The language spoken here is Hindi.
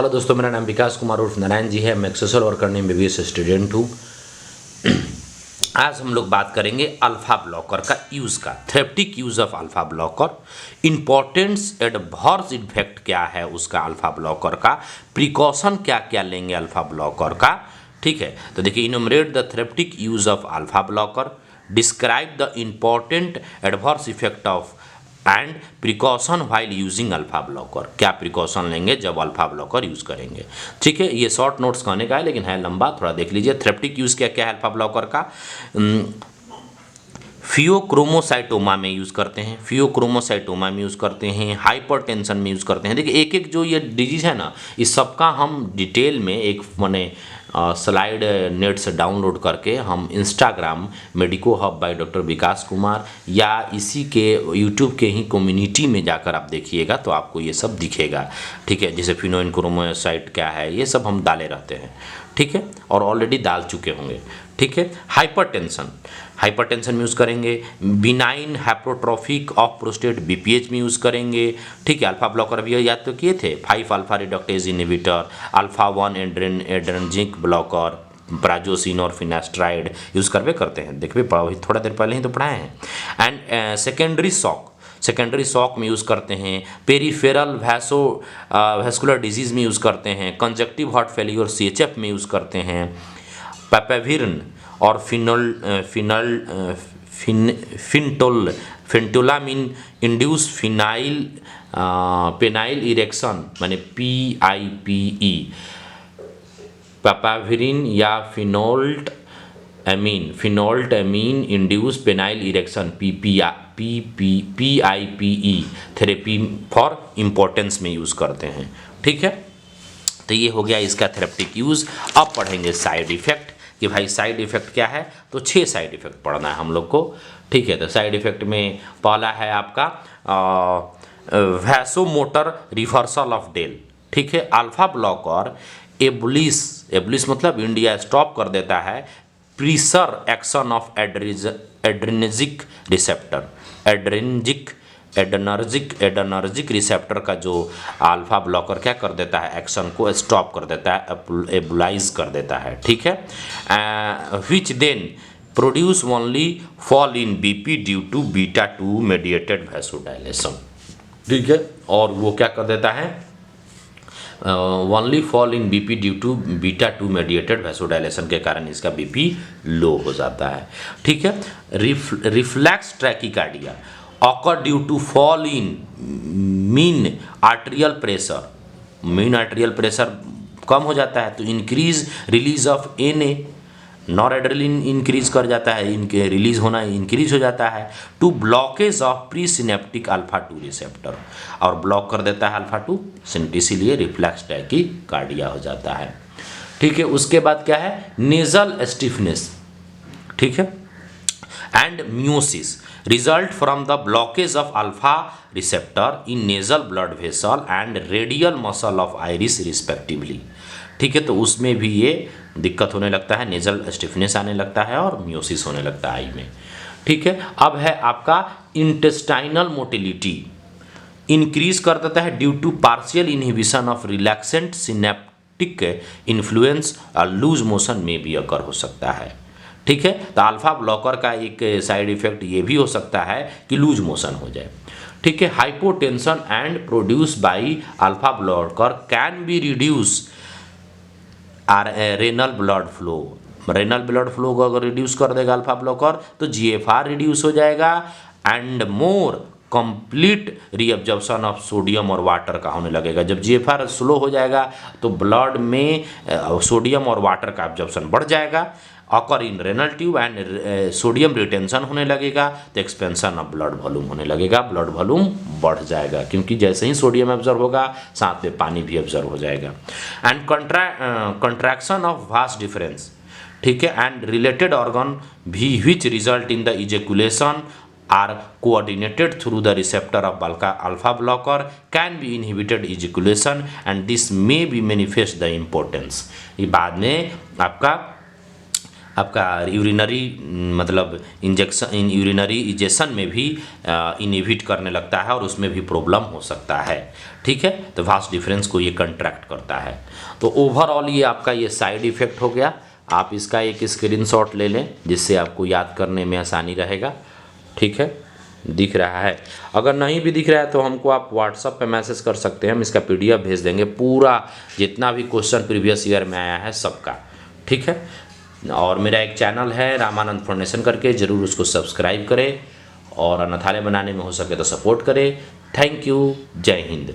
हेलो दोस्तों, मेरा नाम विकास कुमार उर्फ नारायण जी है। मैं एक सोशल वर्कर ने एमबीबीएस स्टूडेंट हूँ। आज हम लोग बात करेंगे अल्फा ब्लॉकर का यूज़ का, therapeutic use of alpha blocker, importance adverse effect क्या है उसका अल्फा ब्लॉकर का, प्रिकॉशन क्या क्या लेंगे अल्फा ब्लॉकर का। ठीक है, तो देखिए, enumerate the therapeutic use of alpha blocker, describe the important adverse effect of and precaution while using alpha blocker. क्या प्रिकॉशन लेंगे जब अल्फा ब्लॉकर यूज़ करेंगे। ठीक है, ये शॉर्ट नोट्स कहने का है लेकिन है लंबा, थोड़ा देख लीजिए। थेरेप्टिक यूज़ क्या क्या है अल्फा ब्लॉकर का। फियोक्रोमोसाइटोमा में यूज़ करते हैं, फियोक्रोमोसाइटोमा में यूज़ करते हैं, हाइपरटेंशन में यूज़ करते हैं। देखिए, एक एक जो ये डिजीज़ है ना, इस सबका हम डिटेल में एक माने स्लाइड नेट से डाउनलोड करके हम Instagram Medico Hub by doctor Vikas Kumar या इसी के यूट्यूब के ही कम्युनिटी में जाकर आप देखिएगा तो आपको ये सब दिखेगा। ठीक है, जैसे फिनोइनक्रोमोसाइट क्या है, ये सब हम डाले रहते हैं। ठीक है, और ऑलरेडी डाल चुके होंगे। ठीक है, हाइपरटेंशन में यूज़ करेंगे, बिनाइन हाइपोट्रोफिक ऑफ प्रोस्टेट बीपीएच में यूज़ करेंगे। ठीक है, अल्फा ब्लॉकर भी याद तो किए थे, 5 alpha reductase inhibitor, alpha 1 adrenergic blocker, prazosin और फिनास्ट्राइड यूज़ करते हैं। देखिए, थोड़ा देर पहले ही तो पढ़ाए हैं। एंड सेकेंडरी शॉक में यूज़ करते हैं, पेरीफेरल वैस्कुलर डिजीज़ में यूज़ करते हैं, कंजक्टिव हार्ट फेलियर सीएचएफ में यूज़ करते हैं, पैपाविरन और फिनटोलामिन इंड्यूस पेनाइल इरेक्शन माने PIPE, पैपाविरिन या phentolamine induced penile erection PIPE therapy for importance में यूज़ करते हैं। ठीक है, तो ये हो गया इसका थेरेप्टिक यूज़। अब पढ़ेंगे साइड इफ़ेक्ट कि भाई साइड इफ़ेक्ट क्या है। तो 6 साइड इफ़ेक्ट पढ़ना है हम लोग को। ठीक है, तो साइड इफ़ेक्ट में पहला है आपका वैसोमोटर रिवर्सल ऑफ डेल। ठीक है, अल्फा ब्लॉकर एब्लिस मतलब इंडिया स्टॉप कर देता है pressor action of adrenergic receptor, adrenergic receptor का जो अल्फा ब्लॉकर क्या कर देता है, एक्शन को स्टॉप कर देता है, एबुलाइज कर देता है। ठीक है, which then produce only fall in BP due to beta 2 mediated vasodilation. ठीक है, और वो क्या कर देता है, only fall in BP due to beta 2 mediated vasodilation के कारण इसका बीपी लो हो जाता है। ठीक है, reflex ट्रैकिकार्डिया occur due to fall in mean arterial pressure कम हो जाता है तो increase release of Na, noradrenaline increase कर जाता है, इनके रिलीज होना इंक्रीज हो जाता है, to blockage of pre synaptic alpha 2 receptor, और ब्लॉक कर देता है अल्फा 2, इसीलिए रिफ्लेक्स टैकीकार्डिया हो जाता है। ठीक है, उसके बाद क्या है, नेजल स्टिफनेस। ठीक है, and meiosis result from the blockage of alpha receptor in nasal blood vessel and radial muscle of iris respectively। ठीक है, तो उसमें भी ये दिक्कत होने लगता है, नेजल स्टिफनेस आने लगता है और म्यूसिस होने लगता है आई में। ठीक है, अब है आपका इंटेस्टाइनल मोटिलिटी इंक्रीज कर देता है due to partial inhibition of relaxant synaptic influence, loose motion में भी अकर हो सकता है। ठीक है, तो अल्फा ब्लॉकर का एक साइड इफेक्ट ये भी हो सकता है कि लूज मोशन हो जाए। ठीक है, hypotension and produce by alpha blocker can be reduce renal blood flow को अगर रिड्यूस कर देगा अल्फा ब्लॉकर तो GFR रिड्यूस हो जाएगा and more complete reabsorption of sodium और वाटर का होने लगेगा। जब GFR स्लो हो जाएगा तो ब्लड में सोडियम और वाटर का एब्जॉर्प्शन बढ़ जाएगा, occur in renal tube and sodium retention होने लगेगा तो एक्सपेंशन ऑफ ब्लड वॉल्यूम होने लगेगा, ब्लड वॉल्यूम बढ़ जाएगा क्योंकि जैसे ही सोडियम एब्जॉर्ब होगा साथ में पानी भी एब्जॉर्ब हो जाएगा। And contraction of vast difference. ठीक है, एंड रिलेटेड ऑर्गन भी which result in the ejaculation are coordinated through the receptor of alpha blocker can be inhibited ejaculation and this may be manifest the importance। ये बाद में आपका आपका यूरिनरी मतलब यूरिनरी इजेशन में भी इनहिबिट करने लगता है और उसमें भी प्रॉब्लम हो सकता है। ठीक है, तो वास्ट डिफरेंस को ये कंट्रैक्ट करता है। तो ओवरऑल ये आपका ये साइड इफेक्ट हो गया। आप इसका एक स्क्रीनशॉट ले लें जिससे आपको याद करने में आसानी रहेगा। ठीक है, दिख रहा है? अगर नहीं भी दिख रहा है तो हमको आप व्हाट्सएप पे मैसेज कर सकते हैं, हम इसका PDF भेज देंगे, पूरा जितना भी क्वेश्चन प्रीवियस ईयर में आया है सबका। ठीक है, और मेरा एक चैनल है रामानंद फाउंडेशन करके, ज़रूर उसको सब्सक्राइब करें और अनाथालय बनाने में हो सके तो सपोर्ट करें। थैंक यू, जय हिंद।